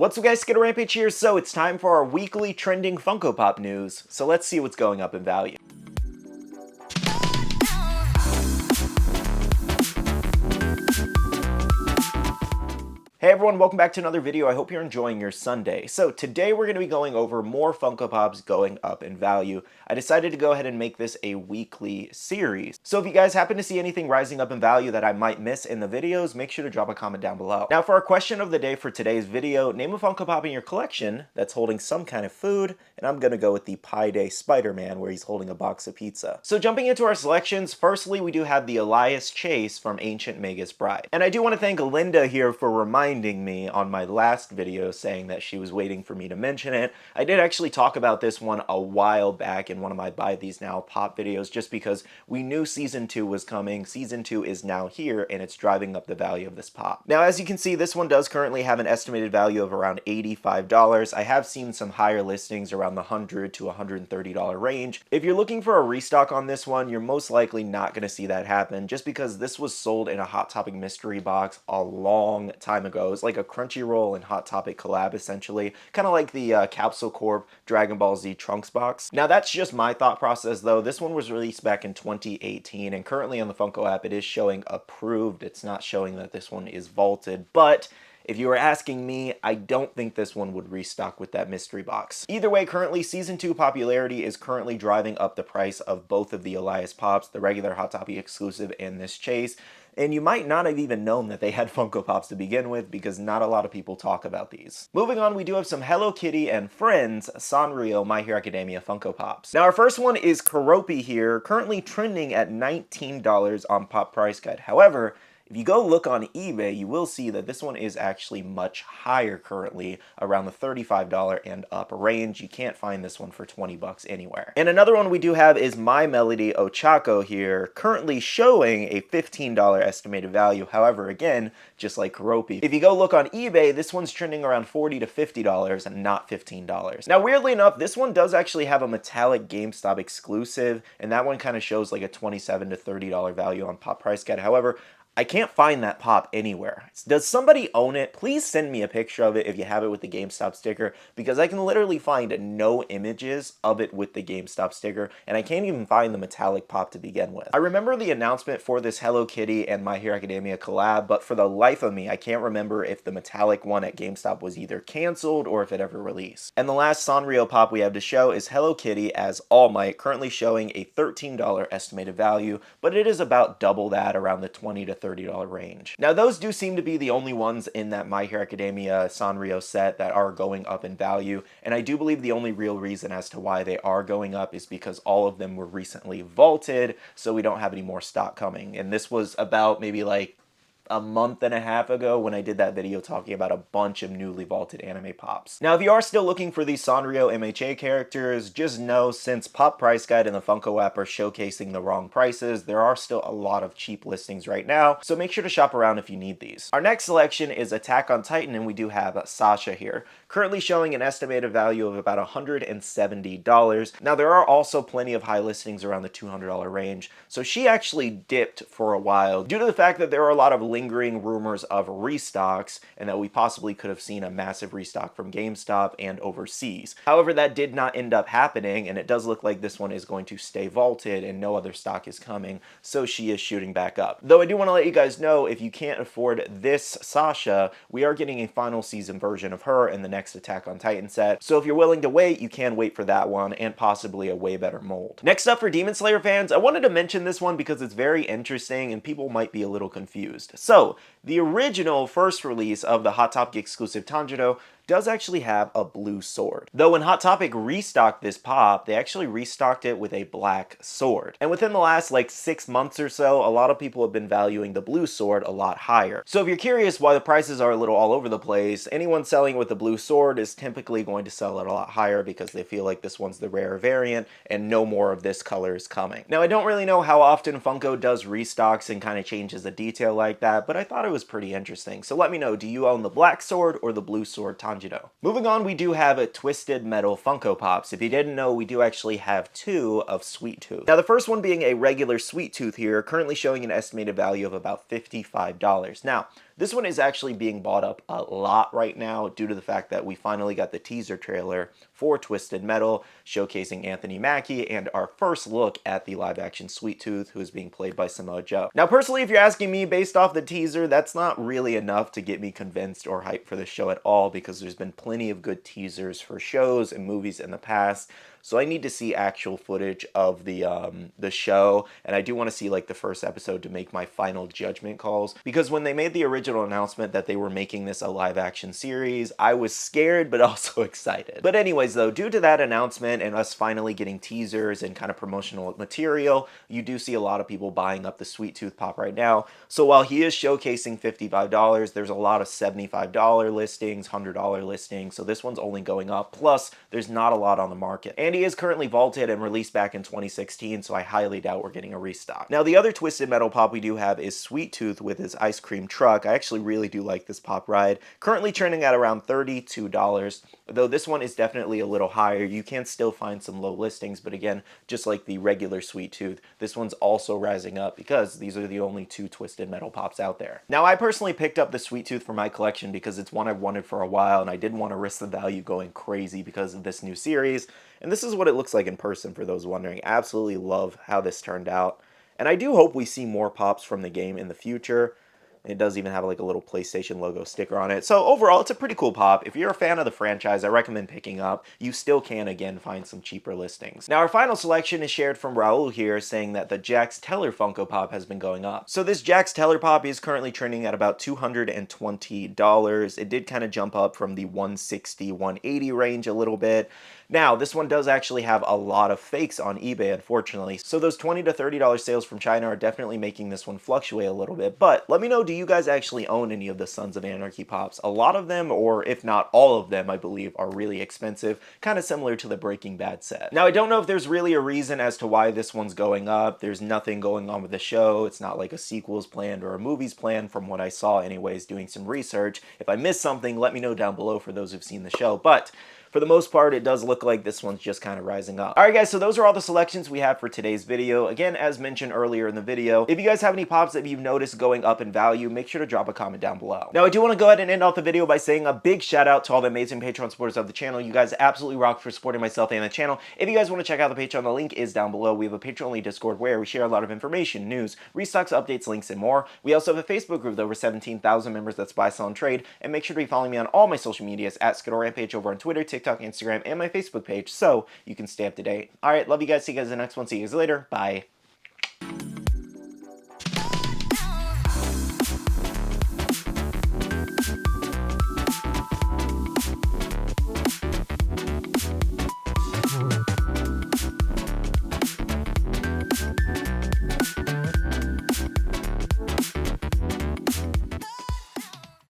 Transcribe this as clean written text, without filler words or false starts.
What's up guys, SkittleRampage here. So it's time for our weekly trending Funko Pop news. So let's see what's going up in value. Hey everyone, welcome back to another video. I hope you're enjoying your Sunday. So today we're going to be going over more Funko Pops going up in value. I decided to go ahead and make this a weekly series. So if you guys happen to see anything rising up in value that I might miss in the videos, make sure to drop a comment down below. Now for our question of the day for today's video, name a Funko Pop in your collection that's holding some kind of food, and I'm going to go with the Pie Day Spider-Man where he's holding a box of pizza. So jumping into our selections, firstly we do have the Elias chase from Ancient Magus Bride. And I do want to thank Linda here for reminding me on my last video saying that she was waiting for me to mention it. I did actually talk about this one a while back in one of my Buy These Now Pop videos just because we knew Season 2 was coming. Season 2 is now here and it's driving up the value of this pop. Now as you can see, this one does currently have an estimated value of around $85. I have seen some higher listings around the $100 to $130 range. If you're looking for a restock on this one, you're most likely not going to see that happen just because this was sold in a Hot Topic mystery box a long time ago. It was like a Crunchyroll and Hot Topic collab essentially, kind of like the Capsule Corp Dragon Ball Z Trunks box. Now that's just my thought process though. This one was released back in 2018 and currently on the Funko app it is showing approved. It's not showing that this one is vaulted, but if you were asking me, I don't think this one would restock with that mystery box. Either way, currently Season 2 popularity is currently driving up the price of both of the Elias Pops, the regular Hot Topic exclusive and this chase. And you might not have even known that they had Funko Pops to begin with because not a lot of people talk about these. Moving on, we do have some Hello Kitty and Friends Sanrio My Hero Academia Funko Pops. Now our first one is Keroppi here, currently trending at $19 on Pop Price Guide. However, if you go look on eBay, you will see that this one is actually much higher currently, around the $35 and up range. You can't find this one for 20 bucks anywhere. And another one we do have is My Melody Ochako here, currently showing a $15 estimated value. However, again, just like Keroppi, if you go look on eBay, this one's trending around $40 to $50 and not $15. Now, weirdly enough, this one does actually have a metallic GameStop exclusive, and that one kind of shows like a $27 to $30 value on Pop Price Guide. However, I can't find that pop anywhere. Does somebody own it? Please send me a picture of it if you have it with the GameStop sticker, because I can literally find no images of it with the GameStop sticker, and I can't even find the metallic pop to begin with. I remember the announcement for this Hello Kitty and My Hero Academia collab, but for the life of me, I can't remember if the metallic one at GameStop was either canceled or if it ever released. And the last Sanrio pop we have to show is Hello Kitty as All Might, currently showing a $13 estimated value, but it is about double that, around the $20 to $30 range. Now those do seem to be the only ones in that My Hero Academia Sanrio set that are going up in value, and I do believe the only real reason as to why they are going up is because all of them were recently vaulted, so we don't have any more stock coming. And this was about maybe like a month and a half ago when I did that video talking about a bunch of newly vaulted anime pops. Now if you are still looking for these Sanrio MHA characters, just know since Pop Price Guide and the Funko app are showcasing the wrong prices, there are still a lot of cheap listings right now, so make sure to shop around if you need these. Our next selection is Attack on Titan, and we do have Sasha here, currently showing an estimated value of about $170. Now there are also plenty of high listings around the $200 range, so she actually dipped for a while due to the fact that there are a lot of lingering rumors of restocks and that we possibly could have seen a massive restock from GameStop and overseas. However, that did not end up happening, and it does look like this one is going to stay vaulted and no other stock is coming, so she is shooting back up. Though I do want to let you guys know, if you can't afford this Sasha, we are getting a final season version of her in the next Attack on Titan set, so if you're willing to wait, you can wait for that one and possibly a way better mold. Next up for Demon Slayer fans, I wanted to mention this one because it's very interesting and people might be a little confused. So, the original first release of the Hot Topic exclusive Tanjiro does actually have a blue sword. Though when Hot Topic restocked this pop, they actually restocked it with a black sword. And within the last like 6 months or so, a lot of people have been valuing the blue sword a lot higher. So if you're curious why the prices are a little all over the place, anyone selling with the blue sword is typically going to sell it a lot higher because they feel like this one's the rare variant and no more of this color is coming. Now I don't really know how often Funko does restocks and kind of changes the detail like that, but I thought it was pretty interesting. So let me know, do you own the black sword or the blue sword Tanjiro? Moving on, we do have a Twisted Metal Funko Pops. If you didn't know, we do actually have two of Sweet Tooth. Now the first one being a regular Sweet Tooth here, currently showing an estimated value of about $55. Now, This one is actually being bought up a lot right now due to the fact that we finally got the teaser trailer for Twisted Metal, showcasing Anthony Mackie, and our first look at the live-action Sweet Tooth, who is being played by Samoa Joe. Now, personally, if you're asking me, based off the teaser, that's not really enough to get me convinced or hyped for the show at all, because there's been plenty of good teasers for shows and movies in the past. So I need to see actual footage of the show, and I do want to see like the first episode to make my final judgment calls. Because when they made the original announcement that they were making this a live-action series, I was scared but also excited. But anyways, though, due to that announcement and us finally getting teasers and kind of promotional material, you do see a lot of people buying up the Sweet Tooth Pop right now. So while he is showcasing $55, there's a lot of $75 listings, $100 listings. So this one's only going up. Plus, there's not a lot on the market. And he is currently vaulted and released back in 2016, so I highly doubt we're getting a restock. Now, the other Twisted Metal Pop we do have is Sweet Tooth with his ice cream truck. I actually really do like this Pop ride. Currently trending at around $32, though this one is definitely a little higher. You can still find some low listings, but again, just like the regular Sweet Tooth, this one's also rising up because these are the only two Twisted Metal Pops out there. Now, I personally picked up the Sweet Tooth for my collection because it's one I've wanted for a while, and I didn't want to risk the value going crazy because of this new series. And this is what it looks like in person for those wondering. Absolutely love how this turned out. And I do hope we see more pops from the game in the future. It does even have like a little PlayStation logo sticker on it. So overall, it's a pretty cool pop. If you're a fan of the franchise, I recommend picking up. You still can, again, find some cheaper listings. Now, our final selection is shared from Raul here, saying that the Jax Teller Funko Pop has been going up. So this Jax Teller Pop is currently trending at about $220. It did kind of jump up from the $160, $180 range a little bit. Now, this one does actually have a lot of fakes on eBay, unfortunately. So those $20 to $30 sales from China are definitely making this one fluctuate a little bit. But let me know, do you guys actually own any of the Sons of Anarchy Pops? A lot of them, or if not all of them, I believe, are really expensive, kind of similar to the Breaking Bad set. Now, I don't know if there's really a reason as to why this one's going up. There's nothing going on with the show. It's not like a sequel's planned or a movie's planned from what I saw anyways, doing some research. If I missed something, let me know down below for those who've seen the show. But for the most part, it does look like this one's just kind of rising up. Alright guys, so those are all the selections we have for today's video. Again, as mentioned earlier in the video, if you guys have any pops that you've noticed going up in value, make sure to drop a comment down below. Now, I do want to go ahead and end off the video by saying a big shout out to all the amazing Patreon supporters of the channel. You guys absolutely rock for supporting myself and the channel. If you guys want to check out the Patreon, the link is down below. We have a Patreon-only Discord where we share a lot of information, news, restocks, updates, links, and more. We also have a Facebook group with over 17,000 members that's buy, sell, and trade. And make sure to be following me on all my social medias at SkittleRampage over on Twitter, TikTok, Instagram, and my Facebook page so you can stay up to date. Alright, love you guys. See you guys in the next one. See you guys later. Bye.